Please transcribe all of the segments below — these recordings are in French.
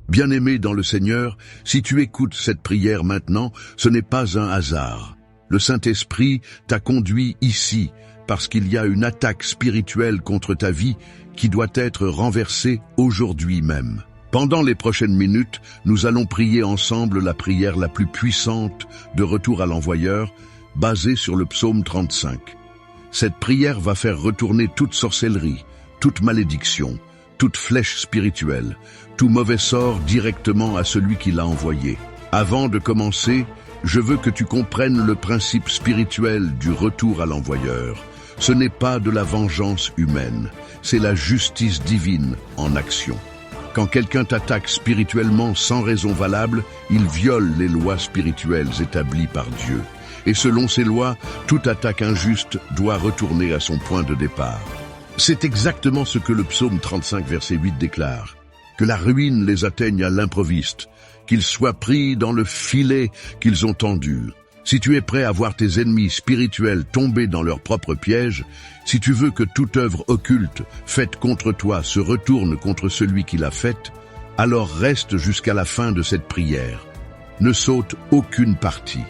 Bien-aimé dans le Seigneur, si tu écoutes cette prière maintenant, ce n'est pas un hasard. Le Saint-Esprit t'a conduit ici parce qu'il y a une attaque spirituelle contre ta vie qui doit être renversée aujourd'hui même. Pendant les prochaines minutes, nous allons prier ensemble la prière la plus puissante de retour à l'envoyeur, basée sur le psaume 35. Cette prière va faire retourner toute sorcellerie, toute malédiction, toute flèche spirituelle, tout mauvais sort directement à celui qui l'a envoyé. Avant de commencer, je veux que tu comprennes le principe spirituel du retour à l'envoyeur. Ce n'est pas de la vengeance humaine, c'est la justice divine en action. Quand quelqu'un t'attaque spirituellement sans raison valable, il viole les lois spirituelles établies par Dieu. Et selon ces lois, toute attaque injuste doit retourner à son point de départ. C'est exactement ce que le psaume 35, verset 8 déclare. Que la ruine les atteigne à l'improviste, qu'ils soient pris dans le filet qu'ils ont tendu. Si tu es prêt à voir tes ennemis spirituels tomber dans leur propre piège, si tu veux que toute œuvre occulte faite contre toi se retourne contre celui qui l'a faite, alors reste jusqu'à la fin de cette prière. Ne saute aucune partie.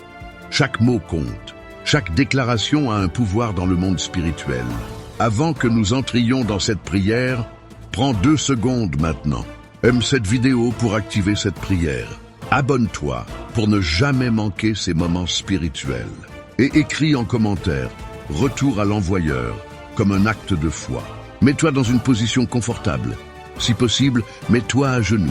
Chaque mot compte. Chaque déclaration a un pouvoir dans le monde spirituel. Avant que nous entrions dans cette prière, prends 2 secondes maintenant. Aime cette vidéo pour activer cette prière. Abonne-toi pour ne jamais manquer ces moments spirituels. Et écris en commentaire « Retour à l'envoyeur » comme un acte de foi. Mets-toi dans une position confortable. Si possible, mets-toi à genoux.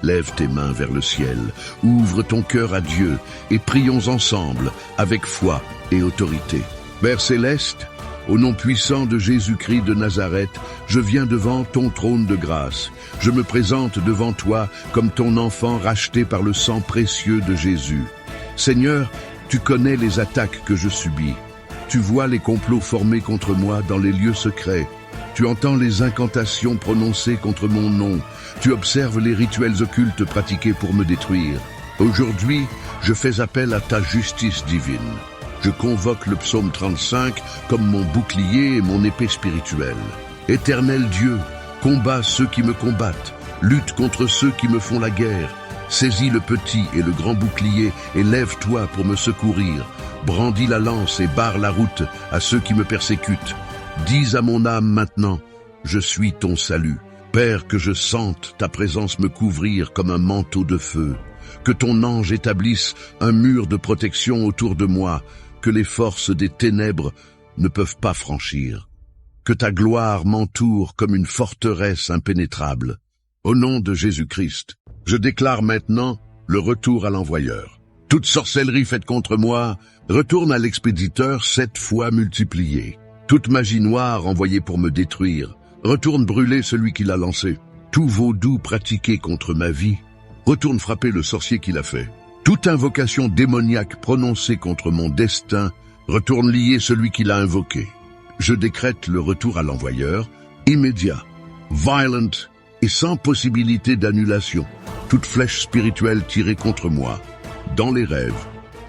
Lève tes mains vers le ciel, ouvre ton cœur à Dieu et prions ensemble avec foi et autorité. Père céleste, au nom puissant de Jésus-Christ de Nazareth, je viens devant ton trône de grâce. Je me présente devant toi comme ton enfant racheté par le sang précieux de Jésus. Seigneur, tu connais les attaques que je subis. Tu vois les complots formés contre moi dans les lieux secrets. Tu entends les incantations prononcées contre mon nom. Tu observes les rituels occultes pratiqués pour me détruire. Aujourd'hui, je fais appel à ta justice divine. Je convoque le psaume 35 comme mon bouclier et mon épée spirituelle. Éternel Dieu, combat ceux qui me combattent, lutte contre ceux qui me font la guerre. Saisis le petit et le grand bouclier et lève-toi pour me secourir. Brandis la lance et barre la route à ceux qui me persécutent. Dis à mon âme maintenant, je suis ton salut. Père, que je sente ta présence me couvrir comme un manteau de feu. Que ton ange établisse un mur de protection autour de moi, que les forces des ténèbres ne peuvent pas franchir. Que ta gloire m'entoure comme une forteresse impénétrable. Au nom de Jésus-Christ, je déclare maintenant le retour à l'envoyeur. Toute sorcellerie faite contre moi retourne à l'expéditeur 7 fois multipliée. Toute magie noire envoyée pour me détruire retourne brûler celui qui l'a lancé. Tout vaudou pratiqué contre ma vie retourne frapper le sorcier qui l'a fait. Toute invocation démoniaque prononcée contre mon destin retourne lier celui qui l'a invoqué. Je décrète le retour à l'envoyeur, immédiat, violent et sans possibilité d'annulation. Toute flèche spirituelle tirée contre moi, dans les rêves,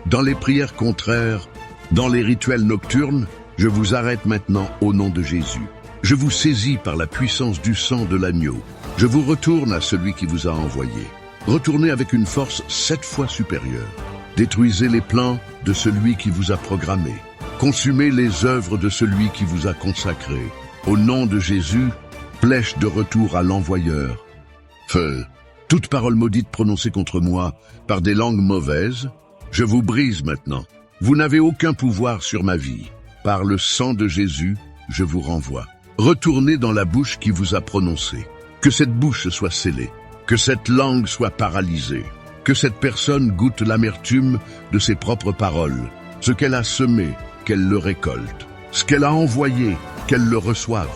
dans les prières contraires, dans les rituels nocturnes, je vous arrête maintenant au nom de Jésus. Je vous saisis par la puissance du sang de l'agneau. Je vous retourne à celui qui vous a envoyé. Retournez avec une force 7 fois supérieure. Détruisez les plans de celui qui vous a programmé. Consumez les œuvres de celui qui vous a consacré. Au nom de Jésus, flèche de retour à l'envoyeur. Feu. Toute parole maudite prononcée contre moi par des langues mauvaises, je vous brise maintenant. Vous n'avez aucun pouvoir sur ma vie. Par le sang de Jésus, je vous renvoie. Retournez dans la bouche qui vous a prononcé. Que cette bouche soit scellée. Que cette langue soit paralysée. Que cette personne goûte l'amertume de ses propres paroles. Ce qu'elle a semé, qu'elle le récolte. Ce qu'elle a envoyé, qu'elle le reçoive.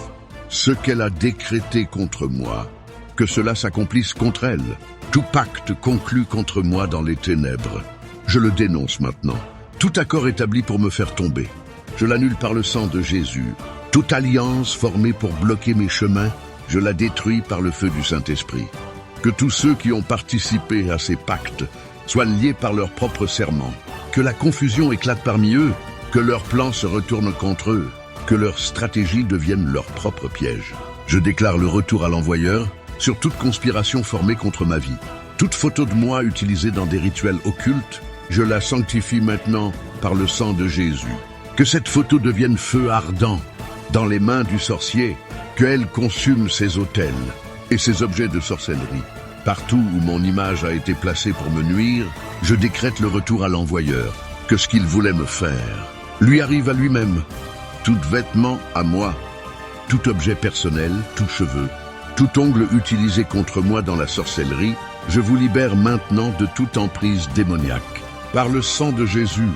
Ce qu'elle a décrété contre moi, que cela s'accomplisse contre elle. Tout pacte conclu contre moi dans les ténèbres, je le dénonce maintenant. Tout accord établi pour me faire tomber, je l'annule par le sang de Jésus. Toute alliance formée pour bloquer mes chemins, je la détruis par le feu du Saint-Esprit. Que tous ceux qui ont participé à ces pactes soient liés par leurs propres serments. Que la confusion éclate parmi eux, que leurs plans se retournent contre eux, que leurs stratégies deviennent leur propre piège. Je déclare le retour à l'envoyeur sur toute conspiration formée contre ma vie. Toute photo de moi utilisée dans des rituels occultes, je la sanctifie maintenant par le sang de Jésus. Que cette photo devienne feu ardent dans les mains du sorcier, qu'elle consume ses autels et ses objets de sorcellerie. Partout où mon image a été placée pour me nuire, je décrète le retour à l'envoyeur, que ce qu'il voulait me faire lui arrive à lui-même. Tout vêtement à moi, tout objet personnel, tout cheveu, tout ongle utilisé contre moi dans la sorcellerie, je vous libère maintenant de toute emprise démoniaque. Par le sang de Jésus,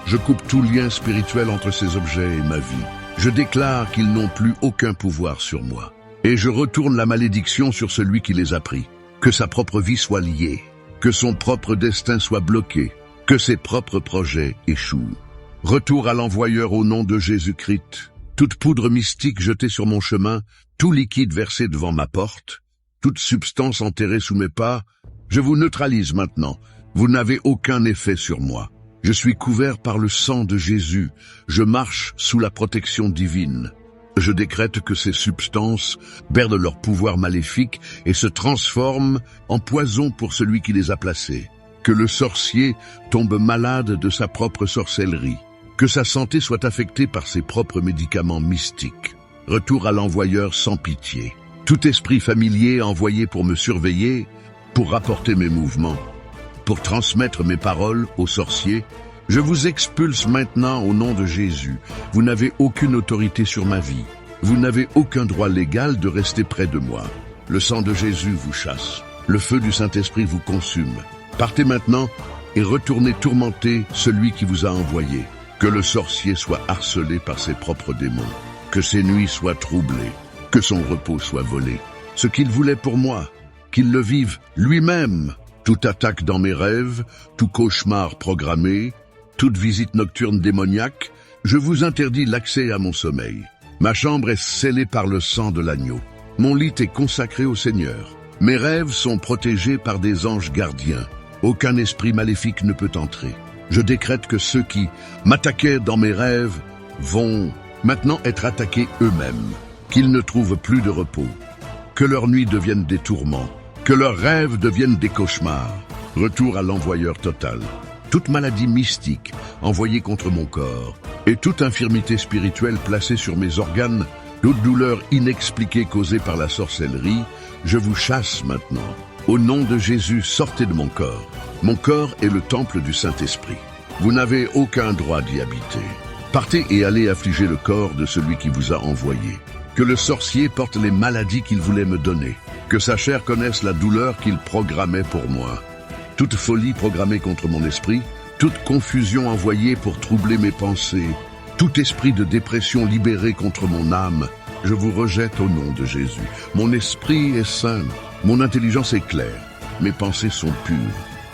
je coupe tout lien spirituel entre ces objets et ma vie. Je déclare qu'ils n'ont plus aucun pouvoir sur moi. Et je retourne la malédiction sur celui qui les a pris. Que sa propre vie soit liée, que son propre destin soit bloqué, que ses propres projets échouent. Retour à l'envoyeur au nom de Jésus-Christ. Toute poudre mystique jetée sur mon chemin, tout liquide versé devant ma porte, toute substance enterrée sous mes pas, je vous neutralise maintenant. Vous n'avez aucun effet sur moi. Je suis couvert par le sang de Jésus. Je marche sous la protection divine. Je décrète que ces substances perdent leur pouvoir maléfique et se transforment en poison pour celui qui les a placées. Que le sorcier tombe malade de sa propre sorcellerie. Que sa santé soit affectée par ses propres médicaments mystiques. Retour à l'envoyeur sans pitié. Tout esprit familier envoyé pour me surveiller, pour rapporter mes mouvements, pour transmettre mes paroles aux sorciers, je vous expulse maintenant au nom de Jésus. Vous n'avez aucune autorité sur ma vie. Vous n'avez aucun droit légal de rester près de moi. Le sang de Jésus vous chasse. Le feu du Saint-Esprit vous consume. Partez maintenant et retournez tourmenter celui qui vous a envoyé. Que le sorcier soit harcelé par ses propres démons. Que ses nuits soient troublées. Que son repos soit volé. Ce qu'il voulait pour moi, qu'il le vive lui-même. Toute attaque dans mes rêves, tout cauchemar programmé, toute visite nocturne démoniaque, je vous interdis l'accès à mon sommeil. Ma chambre est scellée par le sang de l'agneau. Mon lit est consacré au Seigneur. Mes rêves sont protégés par des anges gardiens. Aucun esprit maléfique ne peut entrer. Je décrète que ceux qui m'attaquaient dans mes rêves vont maintenant être attaqués eux-mêmes, qu'ils ne trouvent plus de repos, que leurs nuits deviennent des tourments, que leurs rêves deviennent des cauchemars. Retour à l'envoyeur total. Toute maladie mystique envoyée contre mon corps et toute infirmité spirituelle placée sur mes organes, toute douleur inexpliquée causée par la sorcellerie, je vous chasse maintenant. Au nom de Jésus, sortez de mon corps. Mon corps est le temple du Saint-Esprit. Vous n'avez aucun droit d'y habiter. Partez et allez affliger le corps de celui qui vous a envoyé. Que le sorcier porte les maladies qu'il voulait me donner. Que sa chair connaisse la douleur qu'il programmait pour moi. Toute folie programmée contre mon esprit, toute confusion envoyée pour troubler mes pensées, tout esprit de dépression libéré contre mon âme, je vous rejette au nom de Jésus. Mon esprit est sain, mon intelligence est claire, mes pensées sont pures.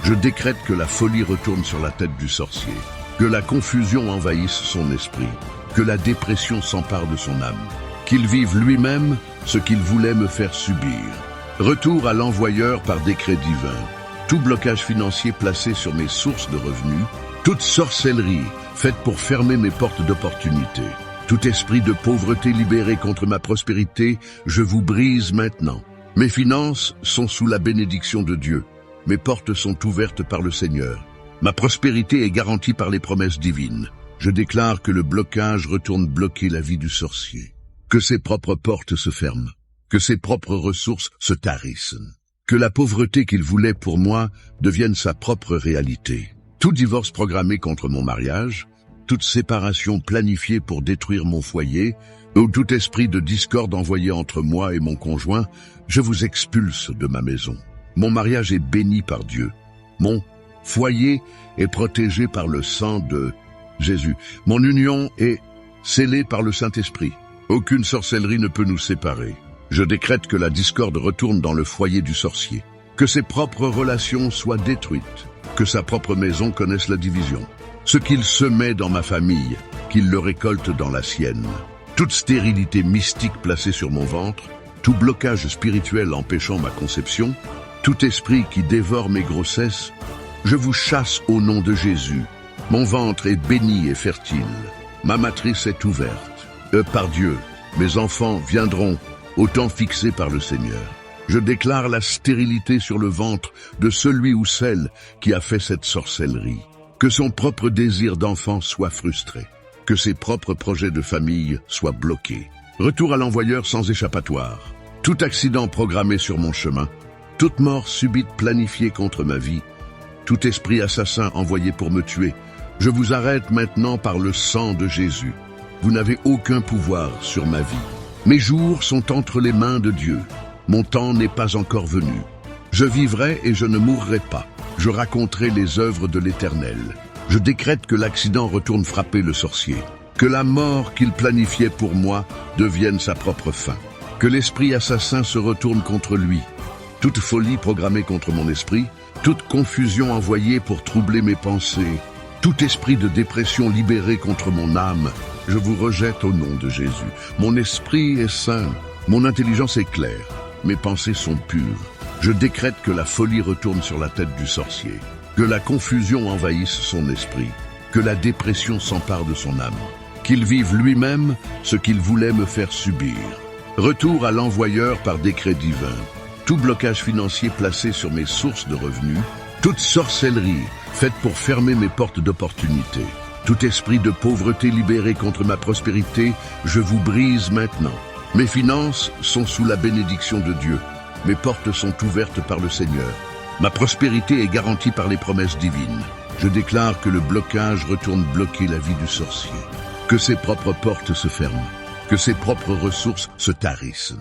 Je décrète que la folie retourne sur la tête du sorcier, que la confusion envahisse son esprit, que la dépression s'empare de son âme, qu'il vive lui-même ce qu'il voulait me faire subir. Retour à l'envoyeur par décret divin. Tout blocage financier placé sur mes sources de revenus, toute sorcellerie faite pour fermer mes portes d'opportunité, tout esprit de pauvreté libéré contre ma prospérité, je vous brise maintenant. Mes finances sont sous la bénédiction de Dieu. Mes portes sont ouvertes par le Seigneur. Ma prospérité est garantie par les promesses divines. Je déclare que le blocage retourne bloquer la vie du sorcier. Que ses propres portes se ferment. Que ses propres ressources se tarissent. Que la pauvreté qu'il voulait pour moi devienne sa propre réalité. Tout divorce programmé contre mon mariage, toute séparation planifiée pour détruire mon foyer, ou tout esprit de discorde envoyé entre moi et mon conjoint, je vous expulse de ma maison. Mon mariage est béni par Dieu. Mon foyer est protégé par le sang de Jésus. Mon union est scellée par le Saint-Esprit. Aucune sorcellerie ne peut nous séparer. Je décrète que la discorde retourne dans le foyer du sorcier, que ses propres relations soient détruites, que sa propre maison connaisse la division. Ce qu'il semait dans ma famille, qu'il le récolte dans la sienne. Toute stérilité mystique placée sur mon ventre, tout blocage spirituel empêchant ma conception, tout esprit qui dévore mes grossesses, je vous chasse au nom de Jésus. Mon ventre est béni et fertile. Ma matrice est ouverte. Par Dieu, mes enfants viendront au temps fixé par le Seigneur. Je déclare la stérilité sur le ventre de celui ou celle qui a fait cette sorcellerie. Que son propre désir d'enfant soit frustré. Que ses propres projets de famille soient bloqués. Retour à l'envoyeur sans échappatoire. Tout accident programmé sur mon chemin, toute mort subite planifiée contre ma vie, tout esprit assassin envoyé pour me tuer, je vous arrête maintenant par le sang de Jésus. Vous n'avez aucun pouvoir sur ma vie. Mes jours sont entre les mains de Dieu. Mon temps n'est pas encore venu. Je vivrai et je ne mourrai pas. Je raconterai les œuvres de l'Éternel. Je décrète que l'accident retourne frapper le sorcier. Que la mort qu'il planifiait pour moi devienne sa propre fin. Que l'esprit assassin se retourne contre lui. Toute folie programmée contre mon esprit, toute confusion envoyée pour troubler mes pensées, tout esprit de dépression libéré contre mon âme, je vous rejette au nom de Jésus. Mon esprit est sain, mon intelligence est claire, mes pensées sont pures. Je décrète que la folie retourne sur la tête du sorcier, que la confusion envahisse son esprit, que la dépression s'empare de son âme, qu'il vive lui-même ce qu'il voulait me faire subir. Retour à l'envoyeur par décret divin. Tout blocage financier placé sur mes sources de revenus, toute sorcellerie faite pour fermer mes portes d'opportunité, tout esprit de pauvreté libéré contre ma prospérité, je vous brise maintenant. Mes finances sont sous la bénédiction de Dieu. Mes portes sont ouvertes par le Seigneur. Ma prospérité est garantie par les promesses divines. Je déclare que le blocage retourne bloquer la vie du sorcier. Que ses propres portes se ferment. Que ses propres ressources se tarissent.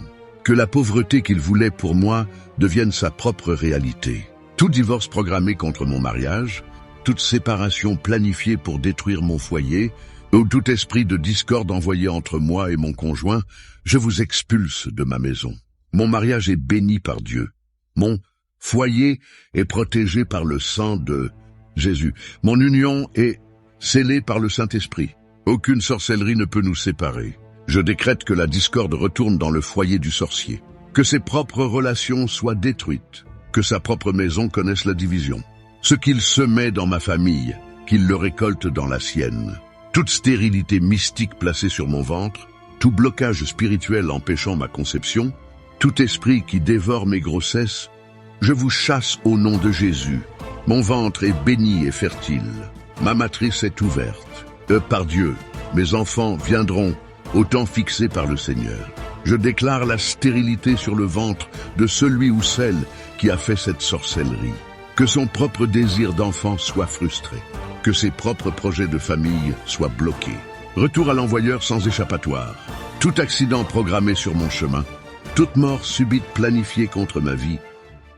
Que la pauvreté qu'il voulait pour moi devienne sa propre réalité. Tout divorce programmé contre mon mariage, toute séparation planifiée pour détruire mon foyer, ou tout esprit de discorde envoyé entre moi et mon conjoint, je vous expulse de ma maison. Mon mariage est béni par Dieu. Mon foyer est protégé par le sang de Jésus. Mon union est scellée par le Saint-Esprit. Aucune sorcellerie ne peut nous séparer. Je décrète que la discorde retourne dans le foyer du sorcier. Que ses propres relations soient détruites. Que sa propre maison connaisse la division. Ce qu'il semait dans ma famille, qu'il le récolte dans la sienne. Toute stérilité mystique placée sur mon ventre, tout blocage spirituel empêchant ma conception, tout esprit qui dévore mes grossesses, je vous chasse au nom de Jésus. Mon ventre est béni et fertile. Ma matrice est ouverte. Par Dieu, mes enfants viendront au temps fixé par le Seigneur. Je déclare la stérilité sur le ventre de celui ou celle qui a fait cette sorcellerie. Que son propre désir d'enfant soit frustré. Que ses propres projets de famille soient bloqués. Retour à l'envoyeur sans échappatoire. Tout accident programmé sur mon chemin, toute mort subite planifiée contre ma vie,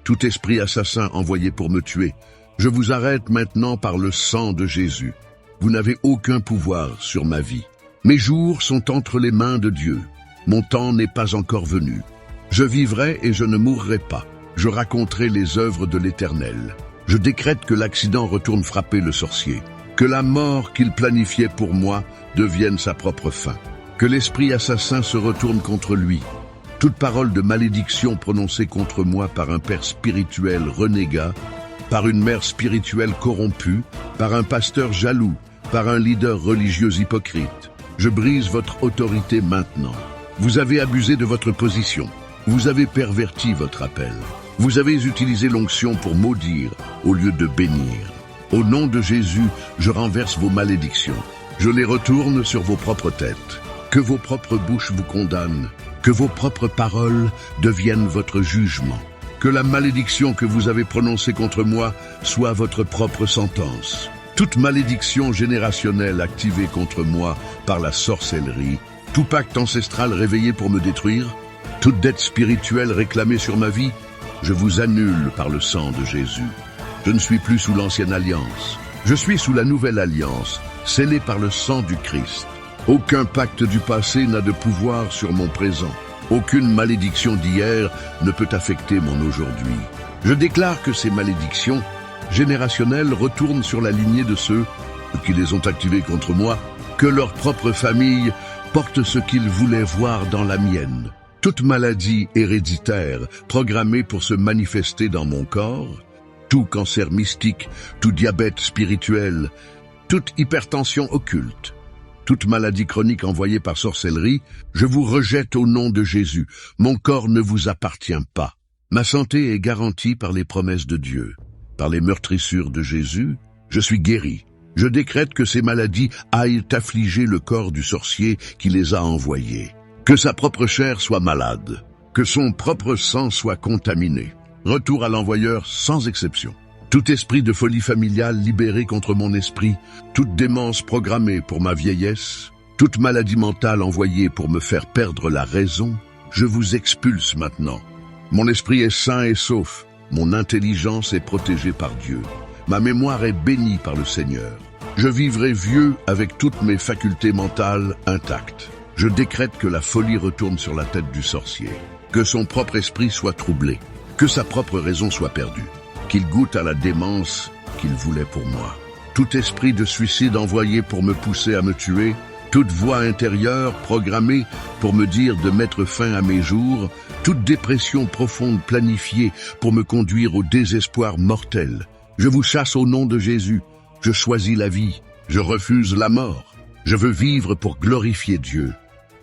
tout esprit assassin envoyé pour me tuer, je vous arrête maintenant par le sang de Jésus. Vous n'avez aucun pouvoir sur ma vie. Mes jours sont entre les mains de Dieu. Mon temps n'est pas encore venu. Je vivrai et je ne mourrai pas. Je raconterai les œuvres de l'Éternel. Je décrète que l'accident retourne frapper le sorcier. Que la mort qu'il planifiait pour moi devienne sa propre fin. Que l'esprit assassin se retourne contre lui. Toute parole de malédiction prononcée contre moi par un père spirituel renégat, par une mère spirituelle corrompue, par un pasteur jaloux, par un leader religieux hypocrite. Je brise votre autorité maintenant. Vous avez abusé de votre position. Vous avez perverti votre appel. Vous avez utilisé l'onction pour maudire au lieu de bénir. Au nom de Jésus, je renverse vos malédictions. Je les retourne sur vos propres têtes. Que vos propres bouches vous condamnent. Que vos propres paroles deviennent votre jugement. Que la malédiction que vous avez prononcée contre moi soit votre propre sentence. Toute malédiction générationnelle activée contre moi par la sorcellerie, tout pacte ancestral réveillé pour me détruire, toute dette spirituelle réclamée sur ma vie, je vous annule par le sang de Jésus. Je ne suis plus sous l'ancienne alliance. Je suis sous la nouvelle alliance, scellée par le sang du Christ. Aucun pacte du passé n'a de pouvoir sur mon présent. Aucune malédiction d'hier ne peut affecter mon aujourd'hui. Je déclare que ces malédictions générationnelles retournent sur la lignée de ceux qui les ont activées contre moi, que leur propre famille porte ce qu'ils voulaient voir dans la mienne. Toute maladie héréditaire programmée pour se manifester dans mon corps, tout cancer mystique, tout diabète spirituel, toute hypertension occulte, toute maladie chronique envoyée par sorcellerie, je vous rejette au nom de Jésus. Mon corps ne vous appartient pas. Ma santé est garantie par les promesses de Dieu. Par les meurtrissures de Jésus, je suis guéri. Je décrète que ces maladies aillent affliger le corps du sorcier qui les a envoyées. Que sa propre chair soit malade. Que son propre sang soit contaminé. Retour à l'envoyeur sans exception. Tout esprit de folie familiale libéré contre mon esprit, toute démence programmée pour ma vieillesse, toute maladie mentale envoyée pour me faire perdre la raison, je vous expulse maintenant. Mon esprit est sain et sauf, mon intelligence est protégée par Dieu. Ma mémoire est bénie par le Seigneur. Je vivrai vieux avec toutes mes facultés mentales intactes. Je décrète que la folie retourne sur la tête du sorcier, que son propre esprit soit troublé, que sa propre raison soit perdue, qu'il goûte à la démence qu'il voulait pour moi. Tout esprit de suicide envoyé pour me pousser à me tuer, toute voix intérieure programmée pour me dire de mettre fin à mes jours, toute dépression profonde planifiée pour me conduire au désespoir mortel. Je vous chasse au nom de Jésus. Je choisis la vie. Je refuse la mort. Je veux vivre pour glorifier Dieu.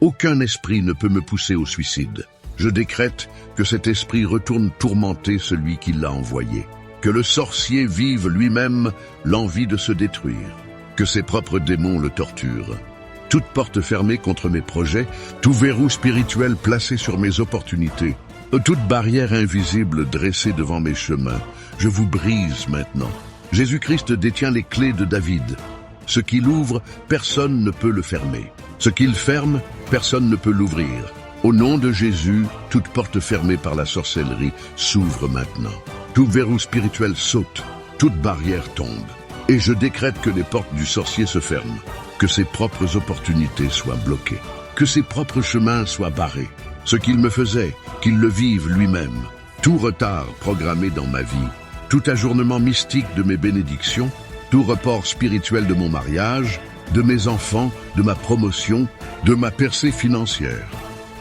Aucun esprit ne peut me pousser au suicide. Je décrète que cet esprit retourne tourmenter celui qui l'a envoyé. Que le sorcier vive lui-même l'envie de se détruire. Que ses propres démons le torturent. Toute porte fermée contre mes projets, tout verrou spirituel placé sur mes opportunités, toute barrière invisible dressée devant mes chemins, je vous brise maintenant. Jésus-Christ détient les clés de David. Ce qu'il ouvre, personne ne peut le fermer. Ce qu'il ferme, personne ne peut l'ouvrir. Au nom de Jésus, toute porte fermée par la sorcellerie s'ouvre maintenant. Tout verrou spirituel saute, toute barrière tombe. Et je décrète que les portes du sorcier se ferment, que ses propres opportunités soient bloquées, que ses propres chemins soient barrés. Ce qu'il me faisait, qu'il le vive lui-même. Tout retard programmé dans ma vie, tout ajournement mystique de mes bénédictions, tout report spirituel de mon mariage, de mes enfants, de ma promotion, de ma percée financière.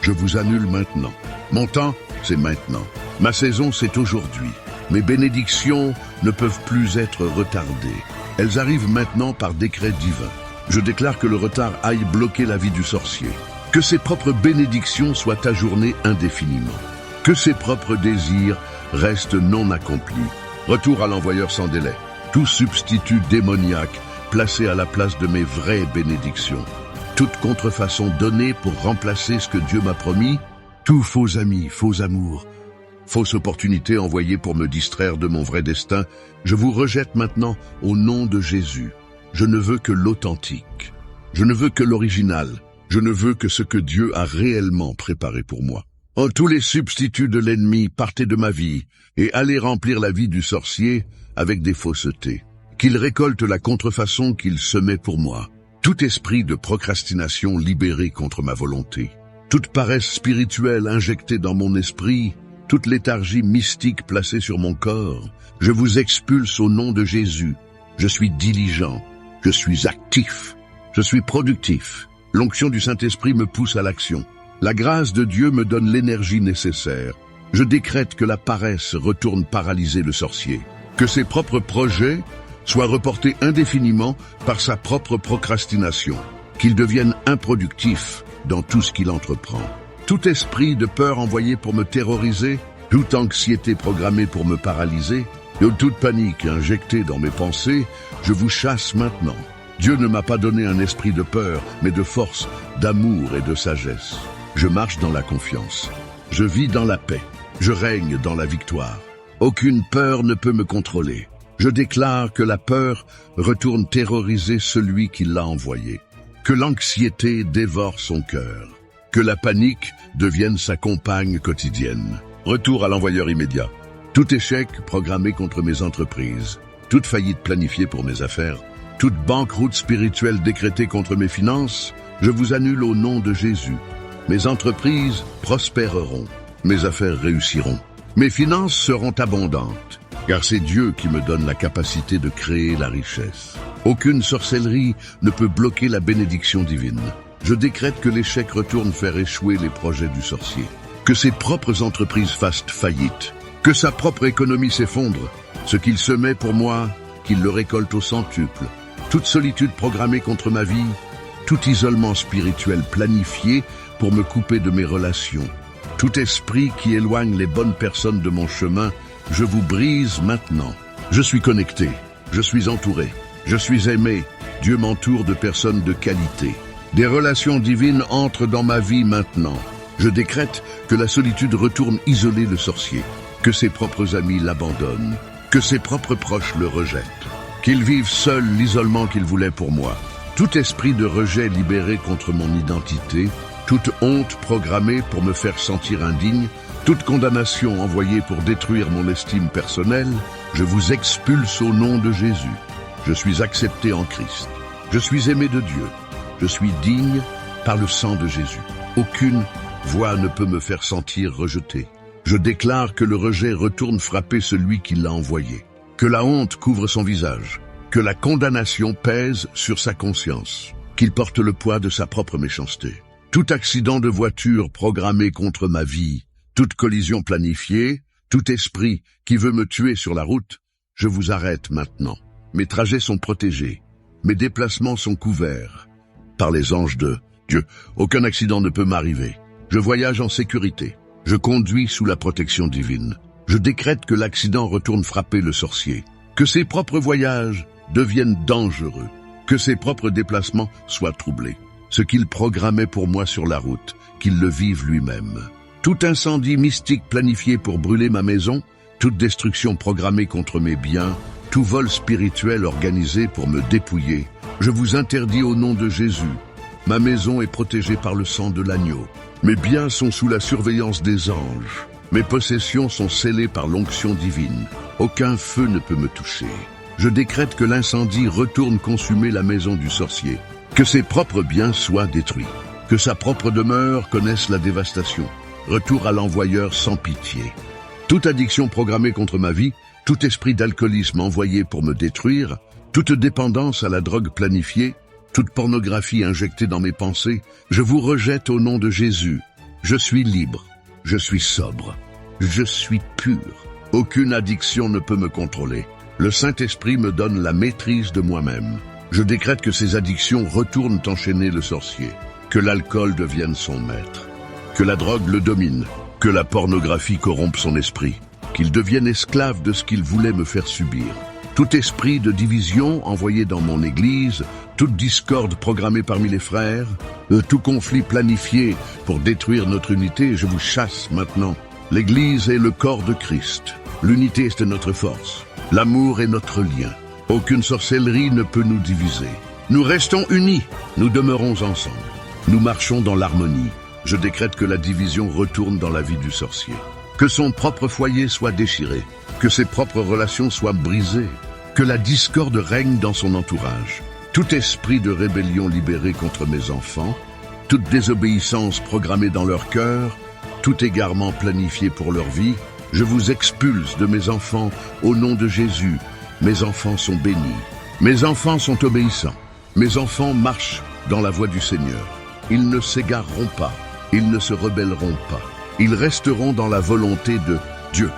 Je vous annule maintenant. Mon temps, c'est maintenant. Ma saison, c'est aujourd'hui. Mes bénédictions ne peuvent plus être retardées. Elles arrivent maintenant par décret divin. Je déclare que le retard aille bloquer la vie du sorcier. Que ses propres bénédictions soient ajournées indéfiniment. Que ses propres désirs restent non accomplis. Retour à l'envoyeur sans délai. Tout substitut démoniaque placé à la place de mes vraies bénédictions. Toute contrefaçon donnée pour remplacer ce que Dieu m'a promis. Tout faux amis, faux amour. Fausse opportunité envoyée pour me distraire de mon vrai destin. Je vous rejette maintenant au nom de Jésus. Je ne veux que l'authentique. Je ne veux que l'original. Je ne veux que ce que Dieu a réellement préparé pour moi. Oh, tous les substituts de l'ennemi, partez de ma vie et allez remplir la vie du sorcier avec des faussetés. Qu'il récolte la contrefaçon qu'il semait pour moi. Tout esprit de procrastination libéré contre ma volonté. Toute paresse spirituelle injectée dans mon esprit, toute léthargie mystique placée sur mon corps, je vous expulse au nom de Jésus. Je suis diligent, je suis actif, je suis productif. L'onction du Saint-Esprit me pousse à l'action. La grâce de Dieu me donne l'énergie nécessaire. Je décrète que la paresse retourne paralyser le sorcier. Que ses propres projets soient reportés indéfiniment par sa propre procrastination. Qu'il devienne improductif dans tout ce qu'il entreprend. Tout esprit de peur envoyé pour me terroriser, toute anxiété programmée pour me paralyser, et toute panique injectée dans mes pensées, je vous chasse maintenant. Dieu ne m'a pas donné un esprit de peur, mais de force, d'amour et de sagesse. Je marche dans la confiance. Je vis dans la paix. Je règne dans la victoire. Aucune peur ne peut me contrôler. Je déclare que la peur retourne terroriser celui qui l'a envoyé. Que l'anxiété dévore son cœur. Que la panique devienne sa compagne quotidienne. Retour à l'envoyeur immédiat. Tout échec programmé contre mes entreprises. Toute faillite planifiée pour mes affaires. Toute banqueroute spirituelle décrétée contre mes finances, je vous annule au nom de Jésus. Mes entreprises prospéreront, mes affaires réussiront. Mes finances seront abondantes, car c'est Dieu qui me donne la capacité de créer la richesse. Aucune sorcellerie ne peut bloquer la bénédiction divine. Je décrète que l'échec retourne faire échouer les projets du sorcier. Que ses propres entreprises fassent faillite. Que sa propre économie s'effondre. Ce qu'il semait pour moi, qu'il le récolte au centuple. Toute solitude programmée contre ma vie, tout isolement spirituel planifié pour me couper de mes relations, Tout esprit qui éloigne les bonnes personnes de mon chemin, je vous brise maintenant. Je suis connecté, je suis entouré, je suis aimé. Dieu m'entoure de personnes de qualité. Des relations divines entrent dans ma vie maintenant. Je décrète que la solitude retourne isoler le sorcier, que ses propres amis l'abandonnent, que ses propres proches le rejettent, qu'il vive seul l'isolement qu'il voulait pour moi. Tout esprit de rejet libéré contre mon identité, toute honte programmée pour me faire sentir indigne, toute condamnation envoyée pour détruire mon estime personnelle, je vous expulse au nom de Jésus. Je suis accepté en Christ. Je suis aimé de Dieu. Je suis digne par le sang de Jésus. Aucune voix ne peut me faire sentir rejeté. Je déclare que le rejet retourne frapper celui qui l'a envoyé, que la honte couvre son visage, que la condamnation pèse sur sa conscience, qu'il porte le poids de sa propre méchanceté. Tout accident de voiture programmé contre ma vie, toute collision planifiée, tout esprit qui veut me tuer sur la route, je vous arrête maintenant. Mes trajets sont protégés, mes déplacements sont couverts par les anges de Dieu. Aucun accident ne peut m'arriver. Je voyage en sécurité. Je conduis sous la protection divine. Je décrète que l'accident retourne frapper le sorcier, que ses propres voyages deviennent dangereux, que ses propres déplacements soient troublés. Ce qu'il programmait pour moi sur la route, qu'il le vive lui-même. Tout incendie mystique planifié pour brûler ma maison, toute destruction programmée contre mes biens, tout vol spirituel organisé pour me dépouiller, je vous interdis au nom de Jésus. Ma maison est protégée par le sang de l'agneau. Mes biens sont sous la surveillance des anges. Mes possessions sont scellées par l'onction divine. Aucun feu ne peut me toucher. Je décrète que l'incendie retourne consumer la maison du sorcier, que ses propres biens soient détruits, que sa propre demeure connaisse la dévastation. Retour à l'envoyeur sans pitié. Toute addiction programmée contre ma vie, tout esprit d'alcoolisme envoyé pour me détruire, toute dépendance à la drogue planifiée, toute pornographie injectée dans mes pensées, je vous rejette au nom de Jésus. Je suis libre, je suis sobre, je suis pur. Aucune addiction ne peut me contrôler. Le Saint-Esprit me donne la maîtrise de moi-même. Je décrète que ces addictions retournent enchaîner le sorcier, que l'alcool devienne son maître, que la drogue le domine, que la pornographie corrompe son esprit, qu'il devienne esclave de ce qu'il voulait me faire subir. Tout esprit de division envoyé dans mon église, toute discorde programmée parmi les frères, tout conflit planifié pour détruire notre unité, je vous chasse maintenant. L'église est le corps de Christ. L'unité est notre force. L'amour est notre lien. Aucune sorcellerie ne peut nous diviser. Nous restons unis. Nous demeurons ensemble. Nous marchons dans l'harmonie. Je décrète que la division retourne dans la vie du sorcier. Que son propre foyer soit déchiré. Que ses propres relations soient brisées. Que la discorde règne dans son entourage. Tout esprit de rébellion libéré contre mes enfants, toute désobéissance programmée dans leur cœur, tout égarement planifié pour leur vie, je vous expulse de mes enfants au nom de Jésus. Mes enfants sont bénis. Mes enfants sont obéissants. Mes enfants marchent dans la voie du Seigneur. Ils ne s'égareront pas. Ils ne se rebelleront pas. Ils resteront dans la volonté de Dieu.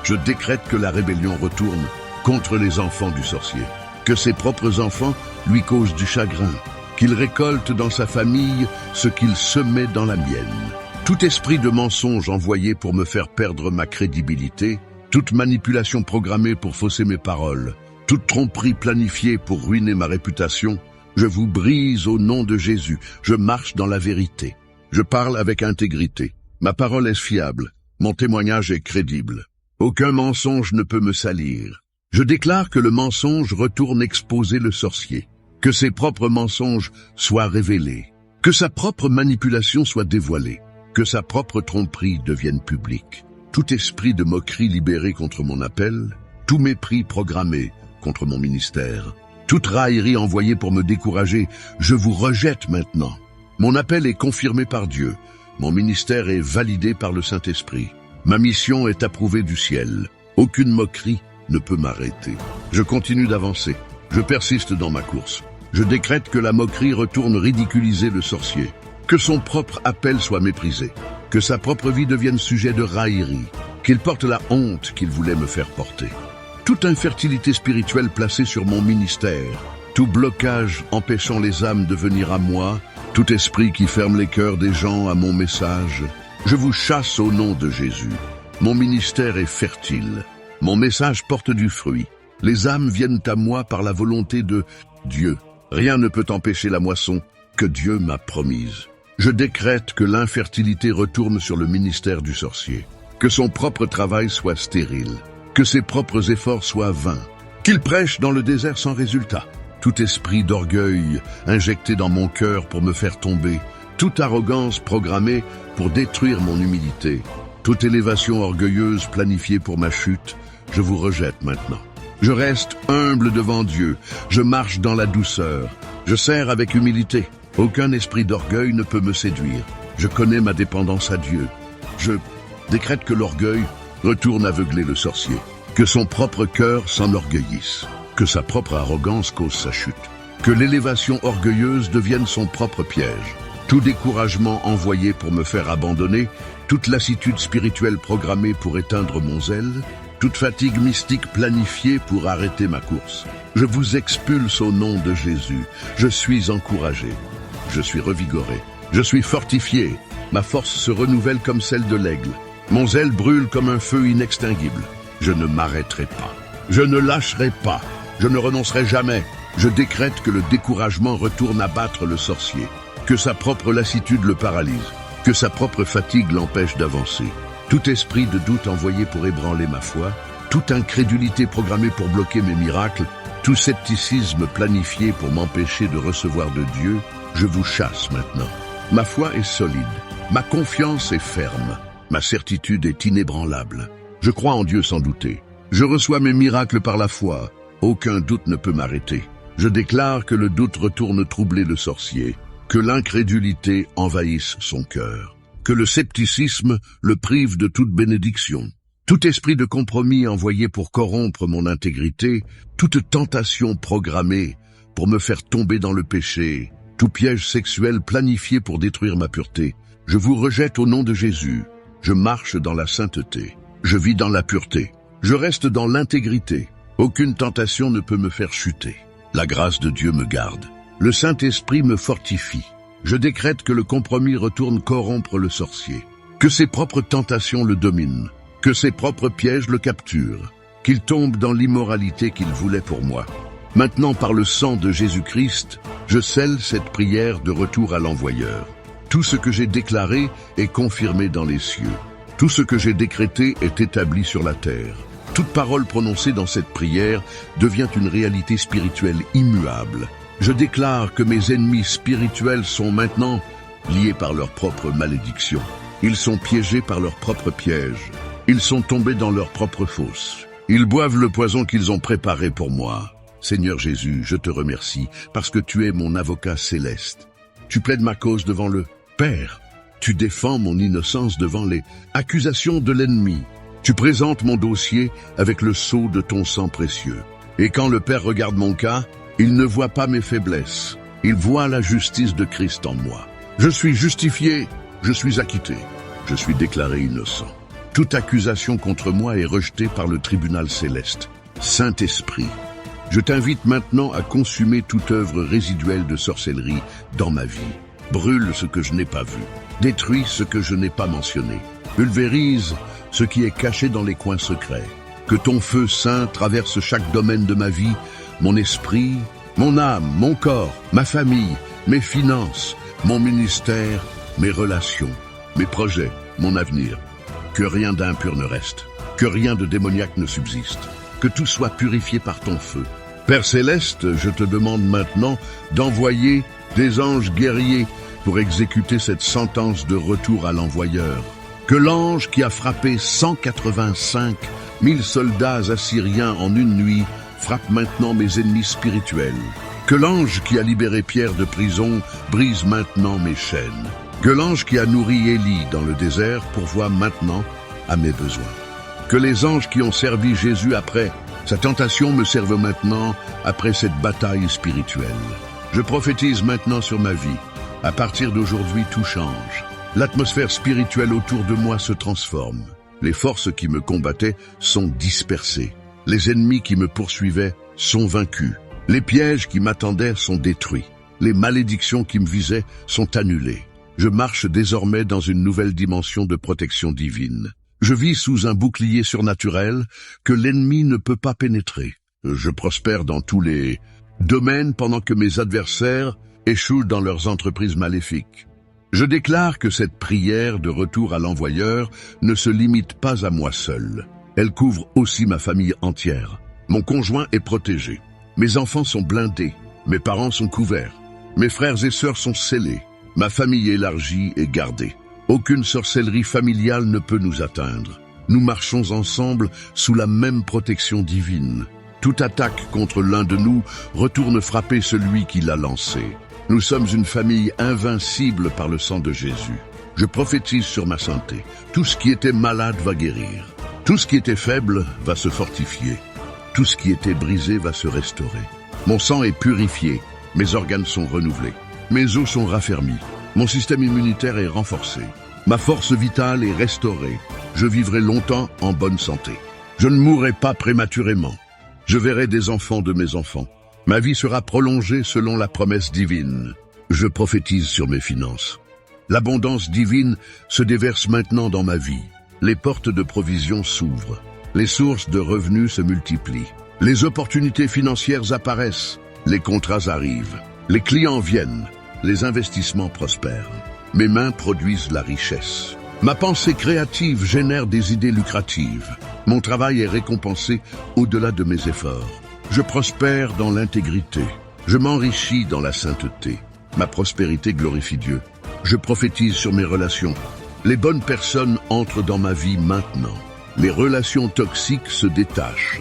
Je décrète que la rébellion retourne contre les enfants du sorcier. Que ses propres enfants lui causent du chagrin. Qu'il récolte dans sa famille ce qu'il semait dans la mienne. Tout esprit de mensonge envoyé pour me faire perdre ma crédibilité, toute manipulation programmée pour fausser mes paroles, toute tromperie planifiée pour ruiner ma réputation, je vous brise au nom de Jésus. Je marche dans la vérité. Je parle avec intégrité. Ma parole est fiable. Mon témoignage est crédible. Aucun mensonge ne peut me salir. Je déclare que le mensonge retourne exposer le sorcier, que ses propres mensonges soient révélés, que sa propre manipulation soit dévoilée, que sa propre tromperie devienne publique. Tout esprit de moquerie libéré contre mon appel, tout mépris programmé contre mon ministère, toute raillerie envoyée pour me décourager, je vous rejette maintenant. Mon appel est confirmé par Dieu, mon ministère est validé par le Saint-Esprit, ma mission est approuvée du ciel, aucune moquerie ne peut m'arrêter. Je continue d'avancer, je persiste dans ma course. Je décrète que la moquerie retourne ridiculiser le sorcier, que son propre appel soit méprisé, que sa propre vie devienne sujet de raillerie, qu'il porte la honte qu'il voulait me faire porter. Toute infertilité spirituelle placée sur mon ministère, tout blocage empêchant les âmes de venir à moi, tout esprit qui ferme les cœurs des gens à mon message, Je vous chasse au nom de Jésus. Mon ministère est fertile. Mon message porte du fruit. Les âmes viennent à moi par la volonté de Dieu. Rien ne peut empêcher la moisson que Dieu m'a promise. Je décrète que l'infertilité retourne sur le ministère du sorcier, que son propre travail soit stérile, que ses propres efforts soient vains, qu'il prêche dans le désert sans résultat. Tout esprit d'orgueil injecté dans mon cœur pour me faire tomber, toute arrogance programmée pour détruire mon humilité, toute élévation orgueilleuse planifiée pour ma chute, je vous rejette maintenant. Je reste humble devant Dieu, je marche dans la douceur, je sers avec humilité. Aucun esprit d'orgueil ne peut me séduire. Je connais ma dépendance à Dieu. Je décrète que l'orgueil retourne aveugler le sorcier, que son propre cœur s'enorgueillisse, que sa propre arrogance cause sa chute, que l'élévation orgueilleuse devienne son propre piège. Tout découragement envoyé pour me faire abandonner, toute lassitude spirituelle programmée pour éteindre mon zèle, toute fatigue mystique planifiée pour arrêter ma course. Je vous expulse au nom de Jésus. Je suis encouragé. Je suis revigoré. Je suis fortifié. Ma force se renouvelle comme celle de l'aigle. Mon zèle brûle comme un feu inextinguible. Je ne m'arrêterai pas. Je ne lâcherai pas. Je ne renoncerai jamais. Je décrète que le découragement retourne abattre le sorcier, que sa propre lassitude le paralyse, que sa propre fatigue l'empêche d'avancer. Tout esprit de doute envoyé pour ébranler ma foi, toute incrédulité programmée pour bloquer mes miracles, tout scepticisme planifié pour m'empêcher de recevoir de Dieu, je vous chasse maintenant. Ma foi est solide, ma confiance est ferme, ma certitude est inébranlable. Je crois en Dieu sans douter. Je reçois mes miracles par la foi. Aucun doute ne peut m'arrêter. Je déclare que le doute retourne troubler le sorcier, que l'incrédulité envahisse son cœur, que le scepticisme le prive de toute bénédiction. Tout esprit de compromis envoyé pour corrompre mon intégrité, toute tentation programmée pour me faire tomber dans le péché, tout piège sexuel planifié pour détruire ma pureté, je vous rejette au nom de Jésus. Je marche dans la sainteté. Je vis dans la pureté. Je reste dans l'intégrité. Aucune tentation ne peut me faire chuter. La grâce de Dieu me garde. Le Saint-Esprit me fortifie. Je décrète que le compromis retourne corrompre le sorcier, que ses propres tentations le dominent, que ses propres pièges le capturent, qu'il tombe dans l'immoralité qu'il voulait pour moi. Maintenant, par le sang de Jésus-Christ, je scelle cette prière de retour à l'envoyeur. Tout ce que j'ai déclaré est confirmé dans les cieux. Tout ce que j'ai décrété est établi sur la terre. Toute parole prononcée dans cette prière devient une réalité spirituelle immuable. Je déclare que mes ennemis spirituels sont maintenant liés par leur propre malédiction. Ils sont piégés par leurs propres pièges. Ils sont tombés dans leur propre fosse. Ils boivent le poison qu'ils ont préparé pour moi. Seigneur Jésus, je te remercie parce que tu es mon avocat céleste. Tu plaides ma cause devant le Père. Tu défends mon innocence devant les accusations de l'ennemi. Tu présentes mon dossier avec le sceau de ton sang précieux. Et quand le Père regarde mon cas, il ne voit pas mes faiblesses. Il voit la justice de Christ en moi. Je suis justifié, je suis acquitté, je suis déclaré innocent. Toute accusation contre moi est rejetée par le tribunal céleste. Saint-Esprit, je t'invite maintenant à consumer toute œuvre résiduelle de sorcellerie dans ma vie. Brûle ce que je n'ai pas vu. Détruis ce que je n'ai pas mentionné. Pulvérise ce qui est caché dans les coins secrets. Que ton feu saint traverse chaque domaine de ma vie, mon esprit, mon âme, mon corps, ma famille, mes finances, mon ministère, mes relations, mes projets, mon avenir. Que rien d'impur ne reste, que rien de démoniaque ne subsiste, que tout soit purifié par ton feu. Père Céleste, je te demande maintenant d'envoyer des anges guerriers pour exécuter cette sentence de retour à l'envoyeur. Que l'ange qui a frappé 185 000 soldats assyriens en une nuit frappe maintenant mes ennemis spirituels. Que l'ange qui a libéré Pierre de prison brise maintenant mes chaînes. Que l'ange qui a nourri Élie dans le désert pourvoie maintenant à mes besoins. Que les anges qui ont servi Jésus après sa tentation me servent maintenant après cette bataille spirituelle. Je prophétise maintenant sur ma vie. À partir d'aujourd'hui, tout change. L'atmosphère spirituelle autour de moi se transforme. Les forces qui me combattaient sont dispersées. Les ennemis qui me poursuivaient sont vaincus. Les pièges qui m'attendaient sont détruits. Les malédictions qui me visaient sont annulées. Je marche désormais dans une nouvelle dimension de protection divine. Je vis sous un bouclier surnaturel que l'ennemi ne peut pas pénétrer. Je prospère dans tous les domaines pendant que mes adversaires échouent dans leurs entreprises maléfiques. Je déclare que cette prière de retour à l'envoyeur ne se limite pas à moi seul. Elle couvre aussi ma famille entière. Mon conjoint est protégé. Mes enfants sont blindés. Mes parents sont couverts. Mes frères et sœurs sont scellés. Ma famille élargie est gardée. Aucune sorcellerie familiale ne peut nous atteindre. Nous marchons ensemble sous la même protection divine. Toute attaque contre l'un de nous retourne frapper celui qui l'a lancé. Nous sommes une famille invincible par le sang de Jésus. Je prophétise sur ma santé. Tout ce qui était malade va guérir. Tout ce qui était faible va se fortifier. Tout ce qui était brisé va se restaurer. Mon sang est purifié. Mes organes sont renouvelés. Mes os sont raffermis. Mon système immunitaire est renforcé. Ma force vitale est restaurée. Je vivrai longtemps en bonne santé. Je ne mourrai pas prématurément. Je verrai des enfants de mes enfants. Ma vie sera prolongée selon la promesse divine. Je prophétise sur mes finances. L'abondance divine se déverse maintenant dans ma vie. Les portes de provision s'ouvrent. Les sources de revenus se multiplient. Les opportunités financières apparaissent. Les contrats arrivent. Les clients viennent. Les investissements prospèrent. Mes mains produisent la richesse. Ma pensée créative génère des idées lucratives. Mon travail est récompensé au-delà de mes efforts. Je prospère dans l'intégrité. Je m'enrichis dans la sainteté. Ma prospérité glorifie Dieu. Je prophétise sur mes relations. Les bonnes personnes entrent dans ma vie maintenant. Les relations toxiques se détachent.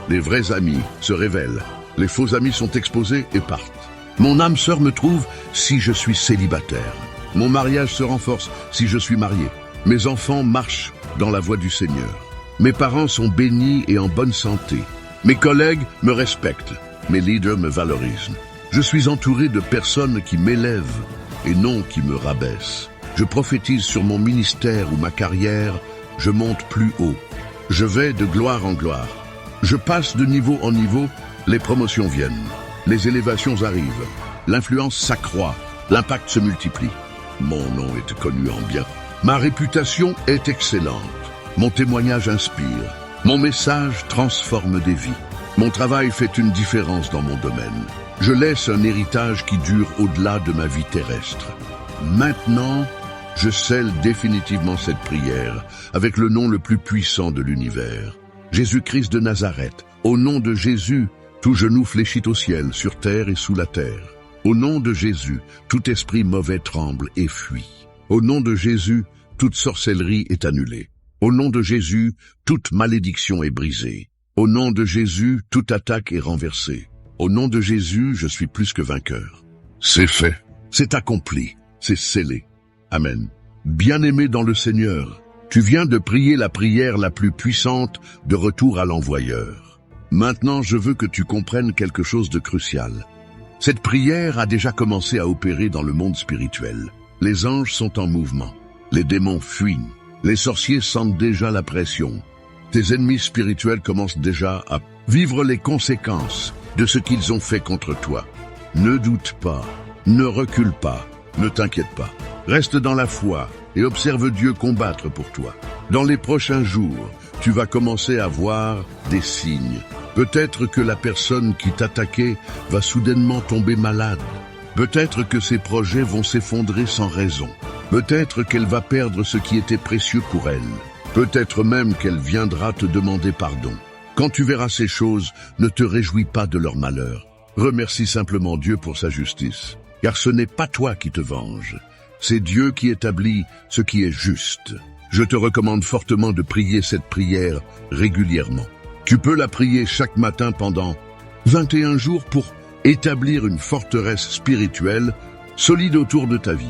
Les vrais amis se révèlent. Les faux amis sont exposés et partent. Mon âme sœur me trouve si je suis célibataire. Mon mariage se renforce si je suis marié. Mes enfants marchent dans la voie du Seigneur. Mes parents sont bénis et en bonne santé. Mes collègues me respectent. Mes leaders me valorisent. Je suis entouré de personnes qui m'élèvent et non qui me rabaissent. Je prophétise sur mon ministère ou ma carrière. Je monte plus haut. Je vais de gloire en gloire. Je passe de niveau en niveau. Les promotions viennent. Les élévations arrivent. L'influence s'accroît. L'impact se multiplie. Mon nom est connu en bien. Ma réputation est excellente. Mon témoignage inspire. Mon message transforme des vies. Mon travail fait une différence dans mon domaine. Je laisse un héritage qui dure au-delà de ma vie terrestre. Maintenant, je scelle définitivement cette prière avec le nom le plus puissant de l'univers. Jésus-Christ de Nazareth. Au nom de Jésus, tout genou fléchit au ciel, sur terre et sous la terre. Au nom de Jésus, tout esprit mauvais tremble et fuit. Au nom de Jésus, toute sorcellerie est annulée. Au nom de Jésus, toute malédiction est brisée. Au nom de Jésus, toute attaque est renversée. Au nom de Jésus, je suis plus que vainqueur. C'est fait, c'est accompli, c'est scellé. Amen. Bien-aimé dans le Seigneur, tu viens de prier la prière la plus puissante de retour à l'envoyeur. Maintenant, je veux que tu comprennes quelque chose de crucial. Cette prière a déjà commencé à opérer dans le monde spirituel. Les anges sont en mouvement. Les démons fuient. Les sorciers sentent déjà la pression. Tes ennemis spirituels commencent déjà à vivre les conséquences de ce qu'ils ont fait contre toi. Ne doute pas, ne recule pas, ne t'inquiète pas. Reste dans la foi et observe Dieu combattre pour toi. Dans les prochains jours, tu vas commencer à voir des signes. Peut-être que la personne qui t'attaquait va soudainement tomber malade. Peut-être que ses projets vont s'effondrer sans raison. Peut-être qu'elle va perdre ce qui était précieux pour elle. Peut-être même qu'elle viendra te demander pardon. Quand tu verras ces choses, ne te réjouis pas de leur malheur. Remercie simplement Dieu pour sa justice. Car ce n'est pas toi qui te venges. C'est Dieu qui établit ce qui est juste. Je te recommande fortement de prier cette prière régulièrement. Tu peux la prier chaque matin pendant 21 jours pour établir une forteresse spirituelle solide autour de ta vie.